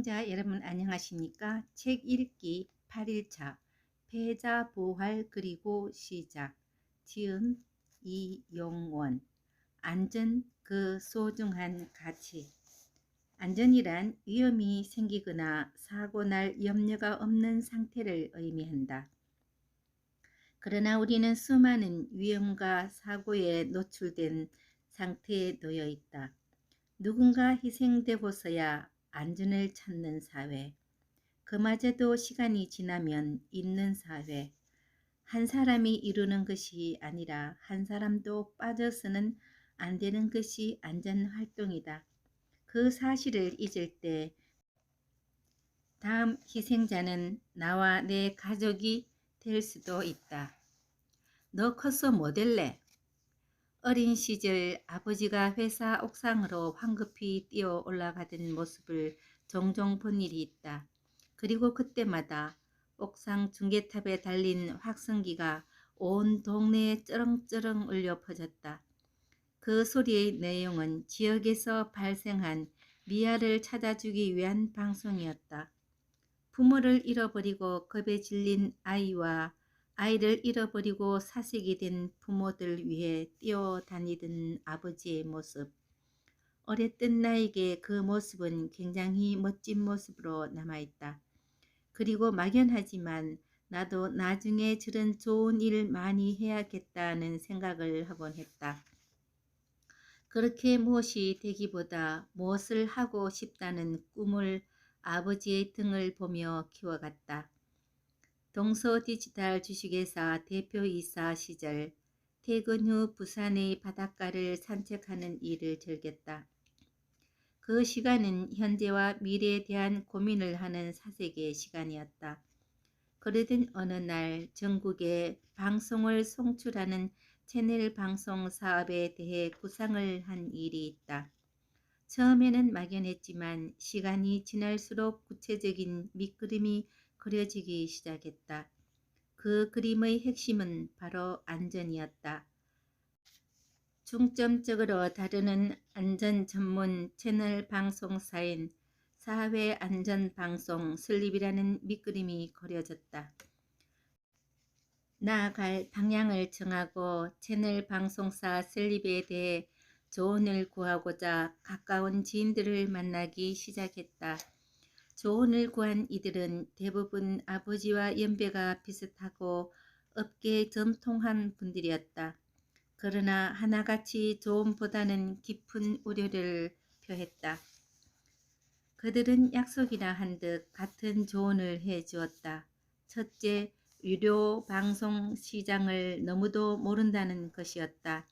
시청자 여러분 안녕하십니까? 책 읽기 8일차 패자 부활 그리고 시작 지음 이용원 안전 그 소중한 가치 안전이란 위험이 생기거나 사고 날 염려가 없는 상태를 의미한다. 그러나 우리는 수많은 위험과 사고에 노출된 상태에 놓여 있다. 누군가 희생되고서야 안전을 찾는 사회. 그마저도 시간이 지나면 잊는 사회. 한 사람이 이루는 것이 아니라 한 사람도 빠져서는 안 되는 것이 안전활동이다. 그 사실을 잊을 때 다음 희생자는 나와 내 가족이 될 수도 있다. 너 커서 뭐 될래? 어린 시절 아버지가 회사 옥상으로 황급히 뛰어 올라가던 모습을 종종 본 일이 있다. 그리고 그때마다 옥상 중계탑에 달린 확성기가 온 동네에 쩌렁쩌렁 울려 퍼졌다. 그 소리의 내용은 지역에서 발생한 미아를 찾아주기 위한 방송이었다. 부모를 잃어버리고 겁에 질린 아이와 아이를 잃어버리고 사색이 된 부모들 위해 뛰어다니던 아버지의 모습. 어렸던 나에게 그 모습은 굉장히 멋진 모습으로 남아있다. 그리고 막연하지만 나도 나중에 저런 좋은 일 많이 해야겠다는 생각을 하곤 했다. 그렇게 무엇이 되기보다 무엇을 하고 싶다는 꿈을 아버지의 등을 보며 키워갔다. 동서디지털 주식회사 대표이사 시절 퇴근 후 부산의 바닷가를 산책하는 일을 즐겼다. 그 시간은 현재와 미래에 대한 고민을 하는 사색의 시간이었다. 그러던 어느 날 전국에 방송을 송출하는 채널 방송 사업에 대해 구상을 한 일이 있다. 처음에는 막연했지만 시간이 지날수록 구체적인 밑그림이 그려지기 시작했다. 그 그림의 핵심은 바로 안전이었다. 중점적으로 다루는 안전 전문 채널 방송사인 사회안전방송 설립이라는 밑그림이 그려졌다. 나아갈 방향을 정하고 채널 방송사 설립에 대해 조언을 구하고자 가까운 지인들을 만나기 시작했다. 조언을 구한 이들은 대부분 아버지와 연배가 비슷하고 업계에 전통한 분들이었다. 그러나 하나같이 조언보다는 깊은 우려를 표했다. 그들은 약속이나 한 듯 같은 조언을 해주었다. 첫째, 유료 방송 시장을 너무도 모른다는 것이었다.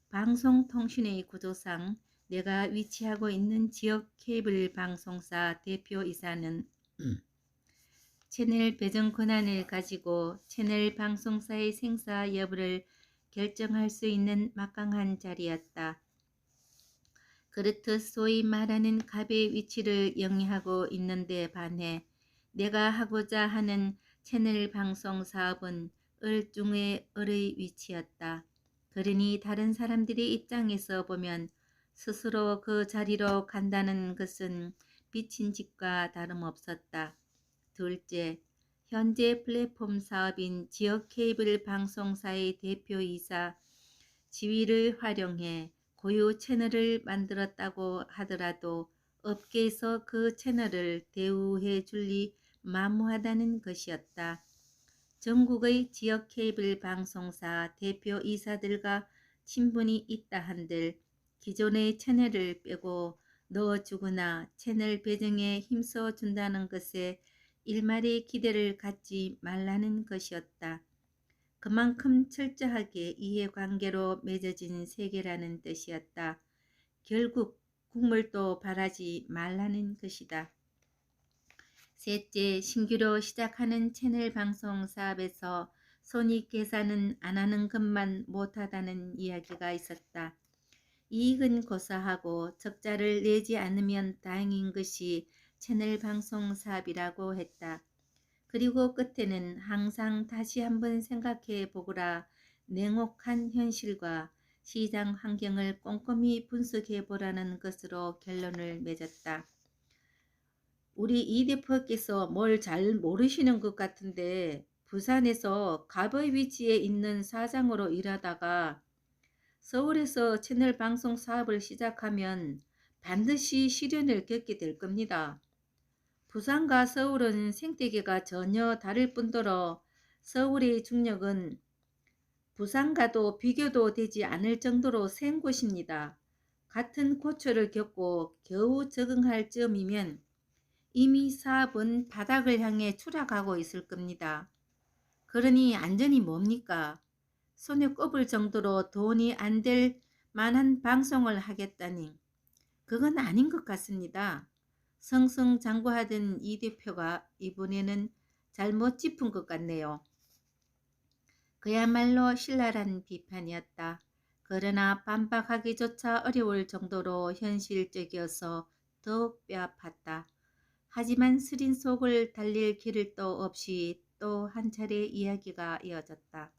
방송통신의 구조상 내가 위치하고 있는 지역 케이블 방송사 대표이사는 채널 배정 권한을 가지고 채널 방송사의 생사 여부를 결정할 수 있는 막강한 자리였다. 그렇듯 소위 말하는 갑의 위치를 영위하고 있는데 반해 내가 하고자 하는 채널 방송 사업은 을 중의 을의 위치였다. 그러니 다른 사람들의 입장에서 보면 스스로 그 자리로 간다는 것은 비친 짓과 다름없었다. 둘째, 현재 플랫폼 사업인 지역 케이블 방송사의 대표이사 지위를 활용해 고유 채널을 만들었다고 하더라도 업계에서 그 채널을 대우해 줄리 만무하다는 것이었다. 전국의 지역 케이블 방송사 대표이사들과 친분이 있다 한들 기존의 채널을 빼고 넣어주거나 채널 배정에 힘써준다는 것에 일말의 기대를 갖지 말라는 것이었다. 그만큼 철저하게 이해관계로 맺어진 세계라는 뜻이었다. 결국 국물도 바라지 말라는 것이다. 셋째, 신규로 시작하는 채널 방송 사업에서 손익 계산은 안 하는 것만 못하다는 이야기가 있었다. 이익은 고사하고 적자를 내지 않으면 다행인 것이 채널 방송 사업이라고 했다. 그리고 끝에는 항상 다시 한번 생각해 보거라 냉혹한 현실과 시장 환경을 꼼꼼히 분석해 보라는 것으로 결론을 맺었다. 우리 이 대표께서 뭘 잘 모르시는 것 같은데 부산에서 갑의 위치에 있는 사장으로 일하다가 서울에서 채널 방송 사업을 시작하면 반드시 시련을 겪게 될 겁니다. 부산과 서울은 생태계가 전혀 다를 뿐더러 서울의 중력은 부산과도 비교도 되지 않을 정도로 센 곳입니다. 같은 고초를 겪고 겨우 적응할 즈음이면 이미 사업은 바닥을 향해 추락하고 있을 겁니다. 그러니 안전이 뭡니까? 손에 꼽을 정도로 돈이 안 될 만한 방송을 하겠다니 그건 아닌 것 같습니다. 승승장구하던 이 대표가 이번에는 잘못 짚은 것 같네요. 그야말로 신랄한 비판이었다. 그러나 반박하기조차 어려울 정도로 현실적이어서 더욱 뼈아팠다. 하지만 스린 속을 달릴 길을 또 없이 또 한 차례 이야기가 이어졌다.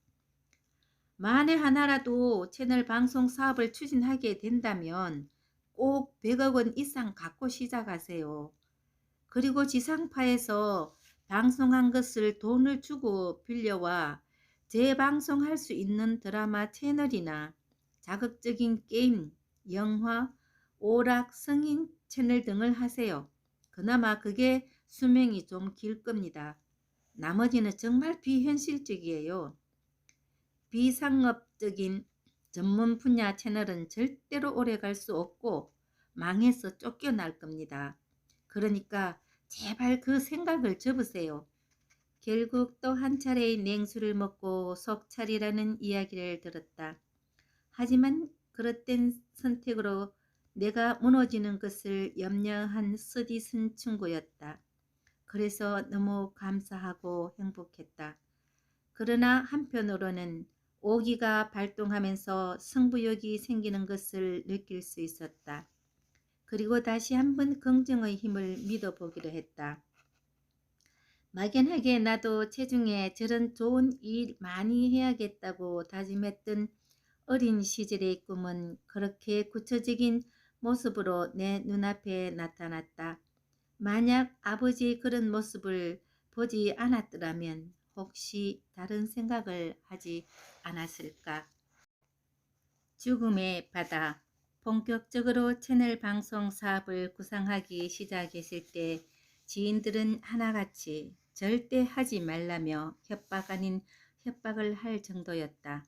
만에 하나라도 채널 방송 사업을 추진하게 된다면 꼭 100억 원 이상 갖고 시작하세요. 그리고 지상파에서 방송한 것을 돈을 주고 빌려와 재방송할 수 있는 드라마 채널이나 자극적인 게임, 영화, 오락, 성인 채널 등을 하세요. 그나마 그게 수명이 좀 길 겁니다. 나머지는 정말 비현실적이에요. 비상업적인 전문 분야 채널은 절대로 오래 갈 수 없고 망해서 쫓겨날 겁니다. 그러니까 제발 그 생각을 접으세요. 결국 또 한 차례의 냉수를 먹고 속 차리라는 이야기를 들었다. 하지만 그릇된 선택으로 내가 무너지는 것을 염려한 서디슨 친구였다. 그래서 너무 감사하고 행복했다. 그러나 한편으로는 오기가 발동하면서 승부욕이 생기는 것을 느낄 수 있었다. 그리고 다시 한번 긍정의 힘을 믿어보기로 했다. 막연하게 나도 체중에 저런 좋은 일 많이 해야겠다고 다짐했던 어린 시절의 꿈은 그렇게 구체적인 모습으로 내 눈앞에 나타났다. 만약 아버지의 그런 모습을 보지 않았더라면 혹시 다른 생각을 하지 않았을까? 죽음의 바다. 본격적으로 채널 방송 사업을 구상하기 시작했을 때 지인들은 하나같이 절대 하지 말라며 협박 아닌 협박을 할 정도였다.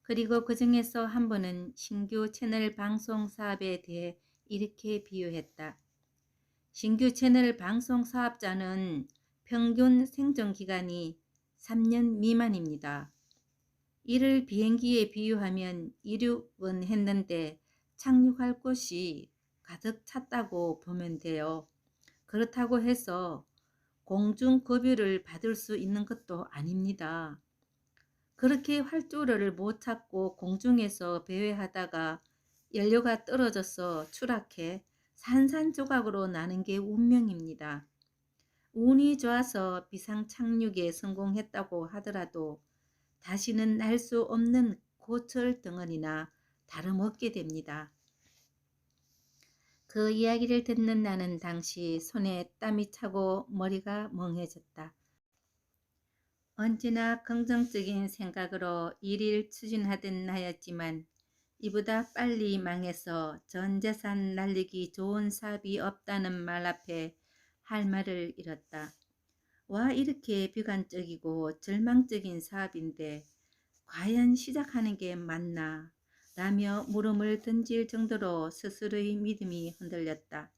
그리고 그 중에서 한 번은 신규 채널 방송 사업에 대해 이렇게 비유했다. 신규 채널 방송 사업자는 평균 생존 기간이 3년 미만입니다. 이를 비행기에 비유하면 이륙은 했는데 착륙할 곳이 가득 찼다고 보면 돼요. 그렇다고 해서 공중급유를 받을 수 있는 것도 아닙니다. 그렇게 활주로를 못 찾고 공중에서 배회하다가 연료가 떨어져서 추락해 산산조각으로 나는 게 운명입니다. 운이 좋아서 비상 착륙에 성공했다고 하더라도 다시는 날 수 없는 고철 덩어리나 다름없게 됩니다. 그 이야기를 듣는 나는 당시 손에 땀이 차고 머리가 멍해졌다. 언제나 긍정적인 생각으로 일을 추진하던 나였지만 이보다 빨리 망해서 전 재산 날리기 좋은 사업이 없다는 말 앞에 할 말을 잃었다. 와, 이렇게 비관적이고 절망적인 사업인데 과연 시작하는 게 맞나? 라며 물음을 던질 정도로 스스로의 믿음이 흔들렸다.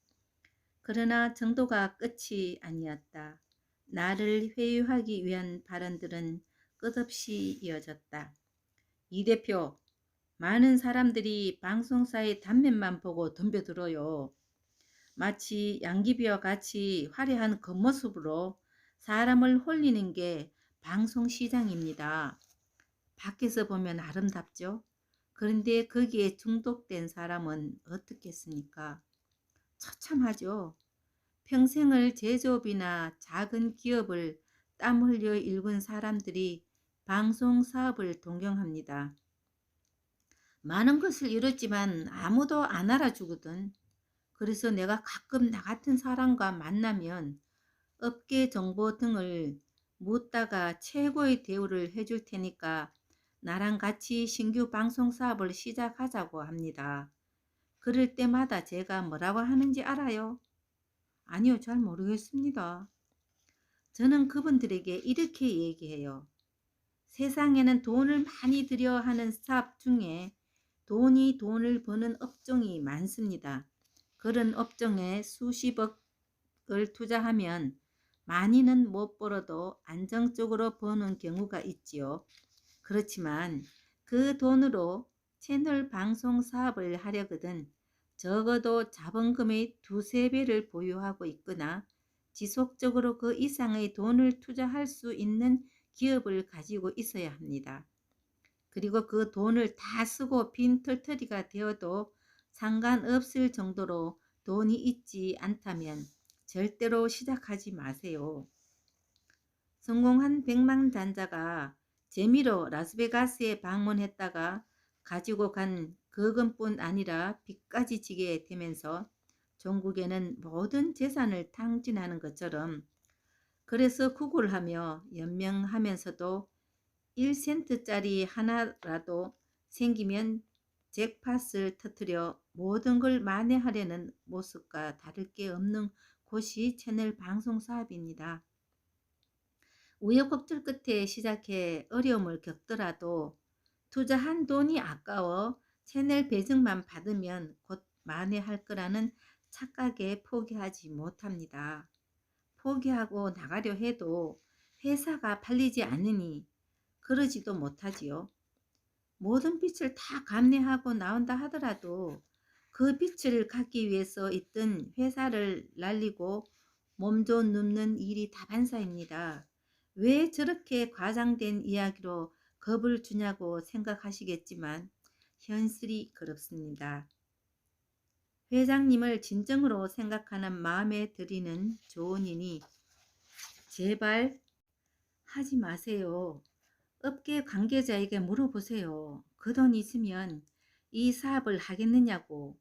그러나 정도가 끝이 아니었다. 나를 회유하기 위한 발언들은 끝없이 이어졌다. 이 대표, 많은 사람들이 방송사의 단면만 보고 덤벼들어요. 마치 양귀비와 같이 화려한 겉모습으로 사람을 홀리는 게 방송시장입니다. 밖에서 보면 아름답죠. 그런데 거기에 중독된 사람은 어떻겠습니까? 처참하죠. 평생을 제조업이나 작은 기업을 땀 흘려 일군 사람들이 방송 사업을 동경합니다. 많은 것을 이뤘지만 아무도 안 알아주거든. 그래서 내가 가끔 나 같은 사람과 만나면 업계 정보 등을 묻다가 최고의 대우를 해줄 테니까 나랑 같이 신규 방송 사업을 시작하자고 합니다. 그럴 때마다 제가 뭐라고 하는지 알아요? 아니요, 잘 모르겠습니다. 저는 그분들에게 이렇게 얘기해요. 세상에는 돈을 많이 들여 하는 사업 중에 돈을 버는 업종이 많습니다. 그런 업종에 수십억을 투자하면 많이는 못 벌어도 안정적으로 버는 경우가 있지요. 그렇지만 그 돈으로 채널 방송 사업을 하려거든 적어도 자본금의 두세 배를 보유하고 있거나 지속적으로 그 이상의 돈을 투자할 수 있는 기업을 가지고 있어야 합니다. 그리고 그 돈을 다 쓰고 빈털터리가 되어도 상관없을 정도로 돈이 있지 않다면 절대로 시작하지 마세요. 성공한 백만장자가 재미로 라스베가스에 방문했다가 가지고 간 거금뿐 아니라 빚까지 지게 되면서 종국에는 모든 재산을 탕진하는 것처럼 그래서 구걸하며 연명하면서도 1센트짜리 하나라도 생기면 잭팟을 터뜨려 모든 걸 만회하려는 모습과 다를 게 없는 곳이 채널 방송 사업입니다. 우여곡절 끝에 시작해 어려움을 겪더라도 투자한 돈이 아까워 채널 배정만 받으면 곧 만회할 거라는 착각에 포기하지 못합니다. 포기하고 나가려 해도 회사가 팔리지 않으니 그러지도 못하지요. 모든 빚을 다 감내하고 나온다 하더라도 그 빚을 갚기 위해서 있던 회사를 날리고 몸좀 눕는 일이 다반사입니다. 왜 저렇게 과장된 이야기로 겁을 주냐고 생각하시겠지만 현실이 그렇습니다. 회장님을 진정으로 생각하는 마음에 드리는 조언이니 제발 하지 마세요. 업계 관계자에게 물어보세요. 그 돈 있으면 이 사업을 하겠느냐고.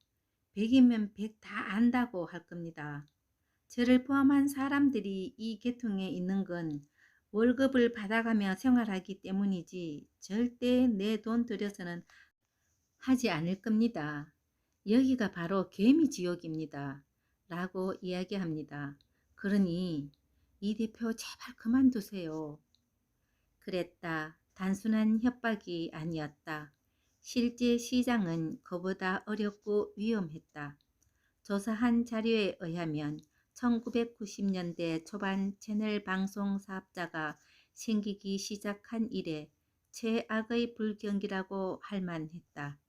100이면 100 다 안다고 할 겁니다. 저를 포함한 사람들이 이 계통에 있는 건 월급을 받아가며 생활하기 때문이지 절대 내 돈 들여서는 하지 않을 겁니다. 여기가 바로 개미지옥입니다. 라고 이야기합니다. 그러니 이 대표 제발 그만두세요. 그랬다. 단순한 협박이 아니었다. 실제 시장은 그보다 어렵고 위험했다. 조사한 자료에 의하면 1990년대 초반 채널 방송 사업자가 생기기 시작한 이래 최악의 불경기라고 할 만했다.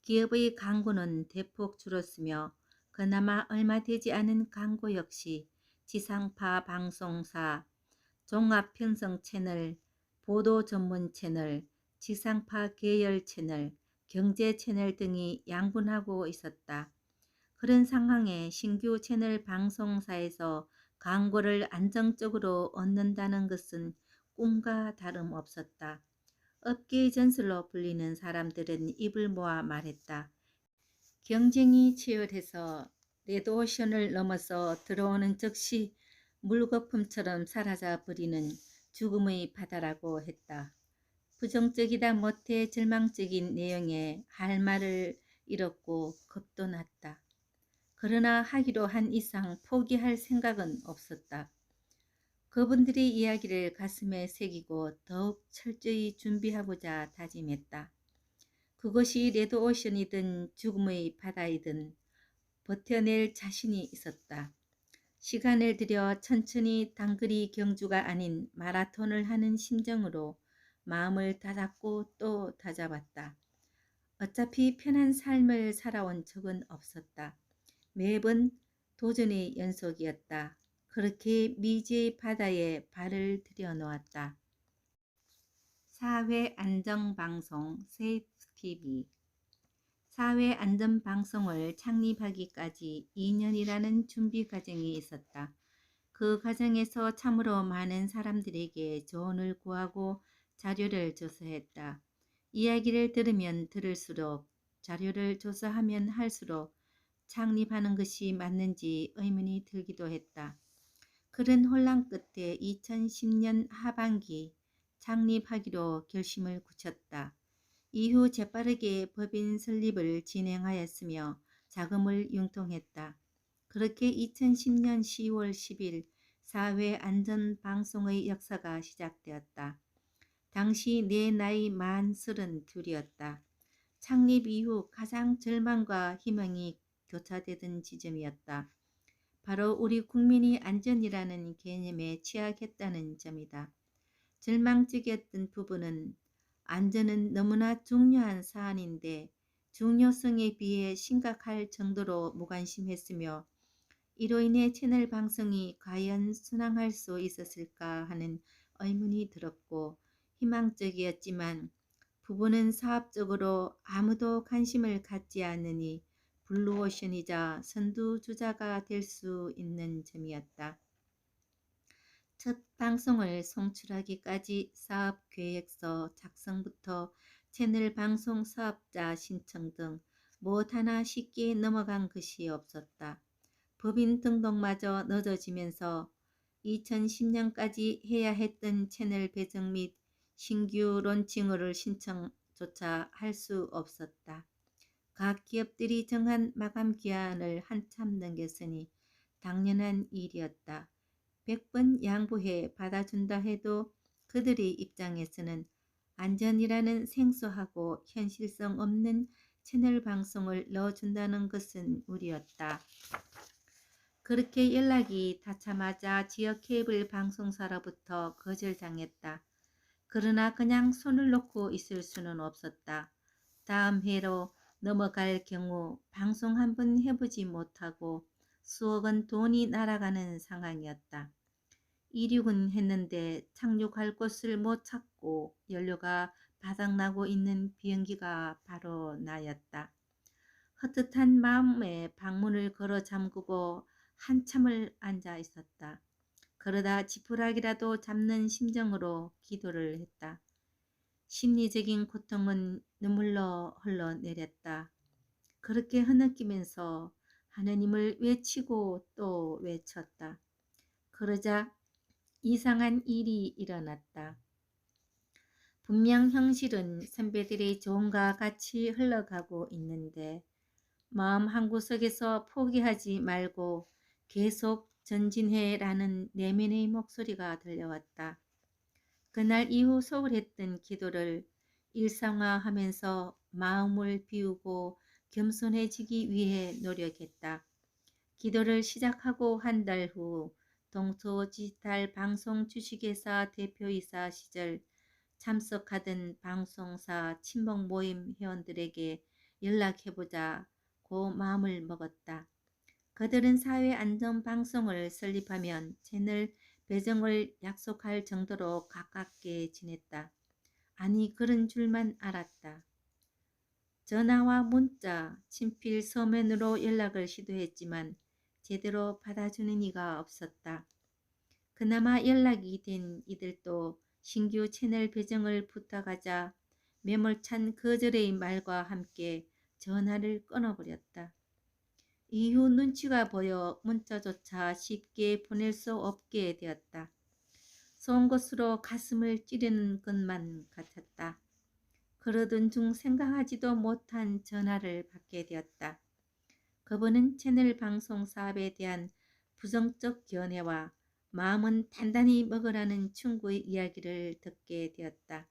기업의 광고는 대폭 줄었으며 그나마 얼마 되지 않은 광고 역시 지상파 방송사, 종합편성 채널, 보도 전문 채널, 지상파 계열 채널, 경제 채널 등이 양분하고 있었다. 그런 상황에 신규 채널 방송사에서 광고를 안정적으로 얻는다는 것은 꿈과 다름없었다. 업계의 전설로 불리는 사람들은 입을 모아 말했다. 경쟁이 치열해서 레드오션을 넘어서 들어오는 즉시 물거품처럼 사라져 버리는 죽음의 바다라고 했다. 부정적이다 못해 절망적인 내용에 할 말을 잃었고 겁도 났다. 그러나 하기로 한 이상 포기할 생각은 없었다. 그분들의 이야기를 가슴에 새기고 더욱 철저히 준비하고자 다짐했다. 그것이 레드오션이든 죽음의 바다이든 버텨낼 자신이 있었다. 시간을 들여 천천히 단거리 경주가 아닌 마라톤을 하는 심정으로 마음을 다잡고 또 다잡았다. 어차피 편한 삶을 살아온 적은 없었다. 매번 도전의 연속이었다. 그렇게 미지의 바다에 발을 들여놓았다. 사회안전방송 세이프TV 사회안전방송을 창립하기까지 2년이라는 준비 과정이 있었다. 그 과정에서 참으로 많은 사람들에게 조언을 구하고 자료를 조사했다. 이야기를 들으면 들을수록 자료를 조사하면 할수록 창립하는 것이 맞는지 의문이 들기도 했다. 그런 혼란 끝에 2010년 하반기 창립하기로 결심을 굳혔다. 이후 재빠르게 법인 설립을 진행하였으며 자금을 융통했다. 그렇게 2010년 10월 10일 사회안전방송의 역사가 시작되었다. 당시 내 나이 만 32이었다. 창립 이후 가장 절망과 희망이 교차되던 지점이었다. 바로 우리 국민이 안전이라는 개념에 취약했다는 점이다. 절망적이었던 부분은 안전은 너무나 중요한 사안인데 중요성에 비해 심각할 정도로 무관심했으며 이로 인해 채널 방송이 과연 순항할 수 있었을까 하는 의문이 들었고 희망적이었지만 부부는 사업적으로 아무도 관심을 갖지 않으니 블루오션이자 선두주자가 될 수 있는 점이었다. 첫 방송을 송출하기까지 사업계획서 작성부터 채널 방송 사업자 신청 등 무엇 하나 쉽게 넘어간 것이 없었다. 법인 등록마저 늦어지면서 2010년까지 해야 했던 채널 배정 및 신규 론칭을 신청조차 할 수 없었다. 각 기업들이 정한 마감 기한을 한참 넘겼으니 당연한 일이었다. 100번 양보해 받아준다 해도 그들의 입장에서는 안전이라는 생소하고 현실성 없는 채널 방송을 넣어준다는 것은 우려였다. 그렇게 연락이 닿자마자 지역 케이블 방송사로부터 거절당했다. 그러나 그냥 손을 놓고 있을 수는 없었다. 다음 해로 넘어갈 경우 방송 한번 해보지 못하고 수억 원 돈이 날아가는 상황이었다. 이륙은 했는데 착륙할 곳을 못 찾고 연료가 바닥나고 있는 비행기가 바로 나였다. 헛헛한 마음에 방문을 걸어 잠그고 한참을 앉아 있었다. 그러다 지푸라기라도 잡는 심정으로 기도를 했다. 심리적인 고통은 눈물로 흘러내렸다. 그렇게 흐느끼면서 하느님을 외치고 또 외쳤다. 그러자 이상한 일이 일어났다. 분명 현실은 선배들의 조언과 같이 흘러가고 있는데 마음 한구석에서 포기하지 말고 계속 전진해라는 내면의 목소리가 들려왔다. 그날 이후 소홀했던 기도를 일상화하면서 마음을 비우고 겸손해지기 위해 노력했다. 기도를 시작하고 한 달 후 동서디지털 방송 주식회사 대표이사 시절 참석하던 방송사 친목 모임 회원들에게 연락해보자 고 마음을 먹었다. 그들은 사회안전방송을 설립하면 채널 배정을 약속할 정도로 가깝게 지냈다. 아니 그런 줄만 알았다. 전화와 문자, 친필 서면으로 연락을 시도했지만 제대로 받아주는 이가 없었다. 그나마 연락이 된 이들도 신규 채널 배정을 부탁하자 매몰찬 거절의 말과 함께 전화를 끊어버렸다. 이후 눈치가 보여 문자조차 쉽게 보낼 수 없게 되었다. 쏜 것으로 가슴을 찌르는 것만 같았다. 그러던 중 생각하지도 못한 전화를 받게 되었다. 그분은 채널 방송 사업에 대한 부정적 견해와 마음은 단단히 먹으라는 충고의 이야기를 듣게 되었다.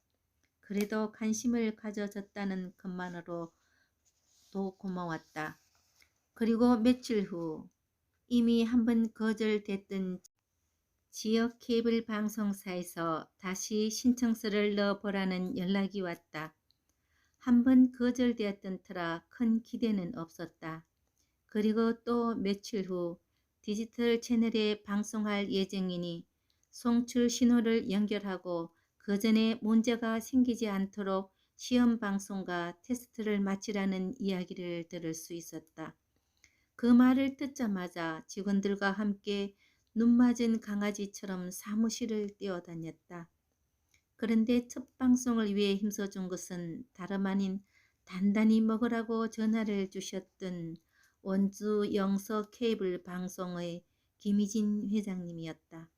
그래도 관심을 가져줬다는 것만으로도 고마웠다. 그리고 며칠 후 이미 한번 거절됐던 지역 케이블 방송사에서 다시 신청서를 넣어보라는 연락이 왔다. 한번 거절되었던 터라 큰 기대는 없었다. 그리고 또 며칠 후 디지털 채널에 방송할 예정이니 송출 신호를 연결하고 그 전에 문제가 생기지 않도록 시험 방송과 테스트를 마치라는 이야기를 들을 수 있었다. 그 말을 듣자마자 직원들과 함께 눈맞은 강아지처럼 사무실을 뛰어다녔다. 그런데 첫 방송을 위해 힘써준 것은 다름 아닌 단단히 먹으라고 전화를 주셨던 원주 영서 케이블 방송의 김희진 회장님이었다.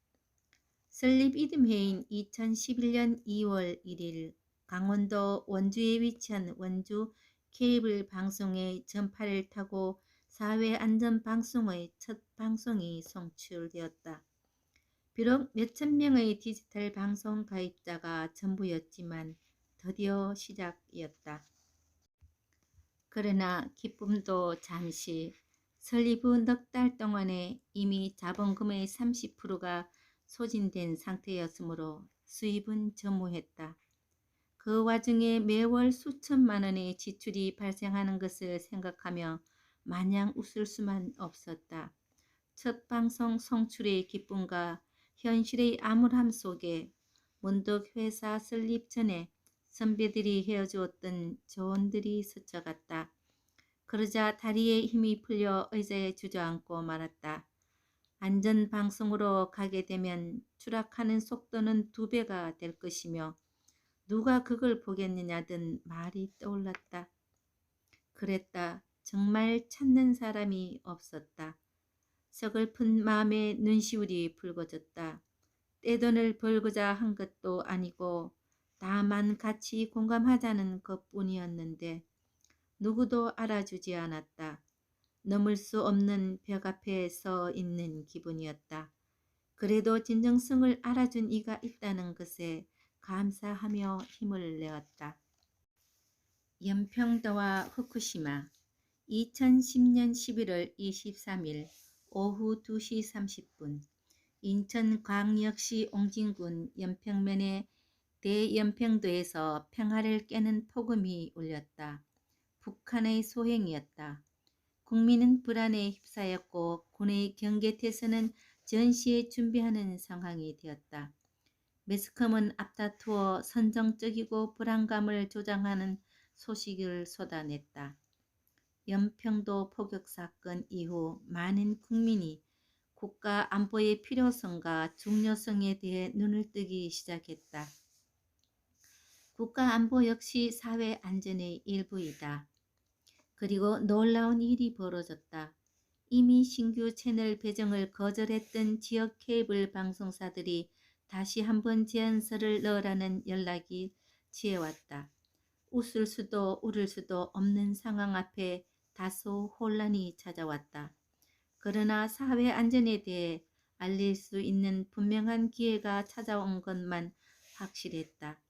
설립 이듬해인 2011년 2월 1일 강원도 원주에 위치한 원주 케이블 방송의 전파를 타고 사회안전방송의 첫 방송이 송출되었다. 비록 몇천 명의 디지털 방송 가입자가 전부였지만 드디어 시작이었다. 그러나 기쁨도 잠시. 설립 후 넉 달 동안에 이미 자본금의 30%가 소진된 상태였으므로 수입은 전무했다. 그 와중에 매월 수천만 원의 지출이 발생하는 것을 생각하며 마냥 웃을 수만 없었다. 첫 방송 송출의 기쁨과 현실의 암울함 속에 문득 회사 설립 전에 선배들이 헤어주었던 조언들이 스쳐갔다. 그러자 다리에 힘이 풀려 의자에 주저앉고 말았다. 안전방송으로 가게 되면 추락하는 속도는 2배가 될 것이며 누가 그걸 보겠느냐던 말이 떠올랐다. 그랬다. 정말 찾는 사람이 없었다. 서글픈 마음에 눈시울이 붉어졌다. 떼돈을 벌고자 한 것도 아니고 다만 같이 공감하자는 것뿐이었는데 누구도 알아주지 않았다. 넘을 수 없는 벽 앞에 서 있는 기분이었다. 그래도 진정성을 알아준 이가 있다는 것에 감사하며 힘을 내었다. 연평도와 후쿠시마 2010년 11월 23일 오후 2시 30분 인천광역시 옹진군 연평면의 대연평도에서 평화를 깨는 폭음이 울렸다. 북한의 소행이었다. 국민은 불안에 휩싸였고 군의 경계태세는 전시에 준비하는 상황이 되었다. 매스컴은 앞다투어 선정적이고 불안감을 조장하는 소식을 쏟아냈다. 연평도 포격 사건 이후 많은 국민이 국가 안보의 필요성과 중요성에 대해 눈을 뜨기 시작했다. 국가 안보 역시 사회 안전의 일부이다. 그리고 놀라운 일이 벌어졌다. 이미 신규 채널 배정을 거절했던 지역 케이블 방송사들이 다시 한번 제안서를 넣으라는 연락이 지해왔다. 웃을 수도 울을 수도 없는 상황 앞에 다소 혼란이 찾아왔다. 그러나 사회 안전에 대해 알릴 수 있는 분명한 기회가 찾아온 것만 확실했다.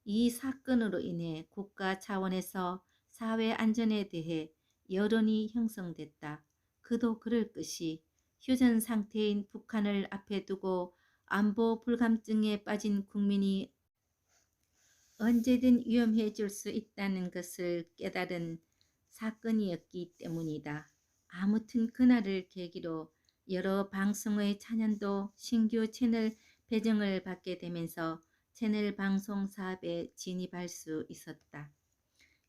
이 사건으로 인해 국가 차원에서 사회 안전에 대해 여론이 형성됐다. 그도 그럴 것이 휴전 상태인 북한을 앞에 두고 안보 불감증에 빠진 국민이 언제든 위험해질 수 있다는 것을 깨달은 사건이었기 때문이다. 아무튼 그날을 계기로 여러 방송의 찬연도 신규 채널 배정을 받게 되면서 채널 방송 사업에 진입할 수 있었다.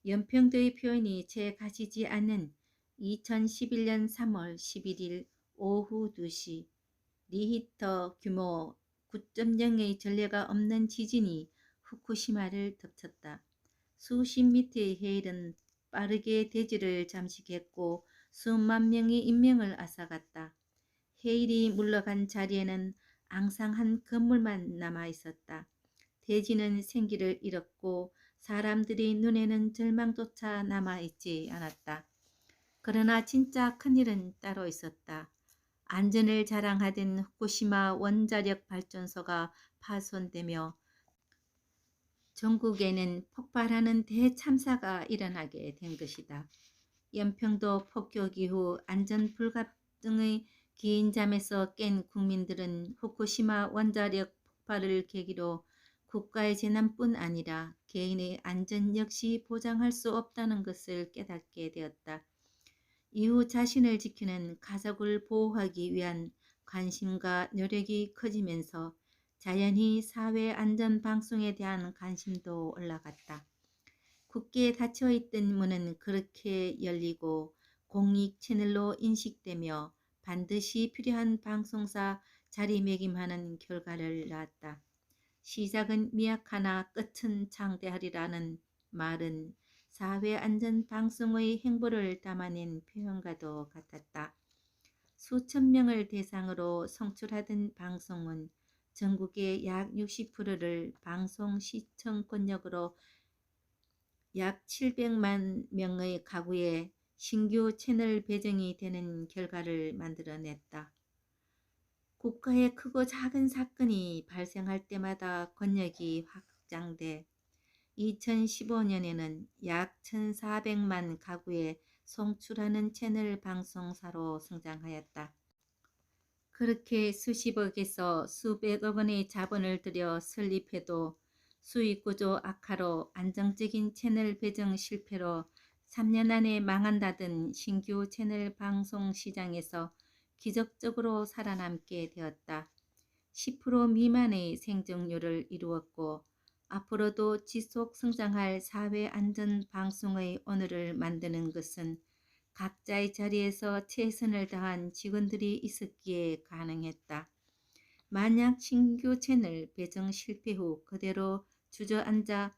연평도의 표현이 채 가시지 않는 2011년 3월 11일 오후 2시 리히터 규모 9.0의 전례가 없는 지진이 후쿠시마를 덮쳤다. 수십 미터의 해일은 빠르게 대지를 잠식했고 수만 명의 인명을 앗아갔다. 해일이 물러간 자리에는 앙상한 건물만 남아 있었다. 대지는 생기를 잃었고 사람들의 눈에는 절망조차 남아있지 않았다. 그러나 진짜 큰일은 따로 있었다. 안전을 자랑하던 후쿠시마 원자력 발전소가 파손되며 전국에는 폭발하는 대참사가 일어나게 된 것이다. 연평도 폭격 이후 안전 불감 등의 긴 잠에서 깬 국민들은 후쿠시마 원자력 폭발을 계기로 국가의 재난뿐 아니라 개인의 안전 역시 보장할 수 없다는 것을 깨닫게 되었다. 이후 자신을 지키는 가족을 보호하기 위한 관심과 노력이 커지면서 자연히 사회안전방송에 대한 관심도 올라갔다. 굳게 닫혀있던 문은 그렇게 열리고 공익 채널로 인식되며 반드시 필요한 방송사 자리매김하는 결과를 낳았다. 시작은 미약하나 끝은 장대하리라는 말은 사회안전방송의 행보를 담아낸 표현과도 같았다. 수천 명을 대상으로 송출하던 방송은 전국의 약 60%를 방송 시청권역으로 약 700만 명의 가구에 신규 채널 배정이 되는 결과를 만들어냈다. 국가에 크고 작은 사건이 발생할 때마다 권역이 확장돼 2015년에는 약 1,400만 가구에 송출하는 채널 방송사로 성장하였다. 그렇게 수십억에서 수백억 원의 자본을 들여 설립해도 수익구조 악화로 안정적인 채널 배정 실패로 3년 안에 망한다던 신규 채널 방송 시장에서 기적적으로 살아남게 되었다. 10% 미만의 생존율을 이루었고 앞으로도 지속 성장할 사회안전방송의 오늘을 만드는 것은 각자의 자리에서 최선을 다한 직원들이 있었기에 가능했다. 만약 신규 채널 배정 실패 후 그대로 주저앉아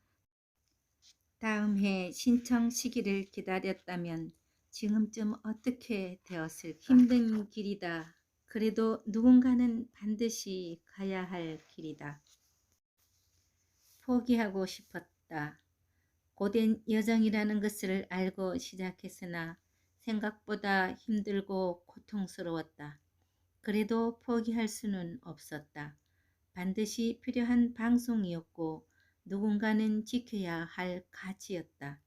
다음 해 신청 시기를 기다렸다면 지금쯤 어떻게 되었을까? 힘든 길이다. 그래도 누군가는 반드시 가야 할 길이다. 포기하고 싶었다. 고된 여정이라는 것을 알고 시작했으나 생각보다 힘들고 고통스러웠다. 그래도 포기할 수는 없었다. 반드시 필요한 방송이었고 누군가는 지켜야 할 가치였다.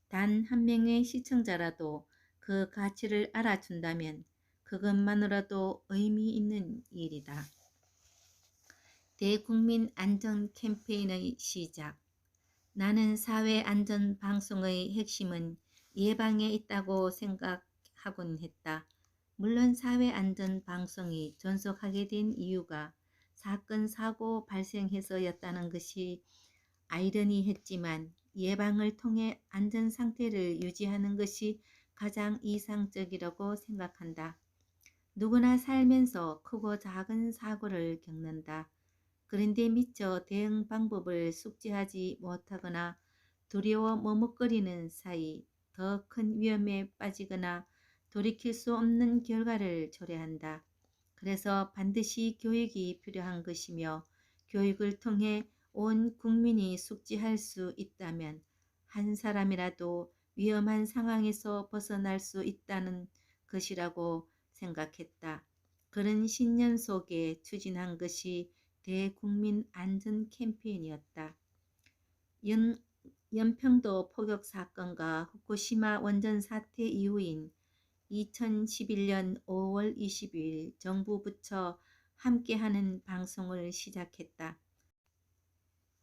단 한 명의 시청자라도 그 가치를 알아준다면 그것만으로도 의미 있는 일이다. 대국민 안전 캠페인의 시작. 나는 사회안전방송의 핵심은 예방에 있다고 생각하곤 했다. 물론 사회안전방송이 존속하게 된 이유가 사건, 사고 발생해서였다는 것이 아이러니했지만 예방을 통해 안전상태를 유지하는 것이 가장 이상적이라고 생각한다. 누구나 살면서 크고 작은 사고를 겪는다. 그런데 미처 대응 방법을 숙지하지 못하거나 두려워 머뭇거리는 사이 더 큰 위험에 빠지거나 돌이킬 수 없는 결과를 초래한다. 그래서 반드시 교육이 필요한 것이며 교육을 통해 온 국민이 숙지할 수 있다면 한 사람이라도 위험한 상황에서 벗어날 수 있다는 것이라고 생각했다. 그런 신념 속에 추진한 것이 대국민 안전 캠페인이었다. 연평도 포격 사건과 후쿠시마 원전 사태 이후인 2011년 5월 22일 정부 부처 함께하는 방송을 시작했다.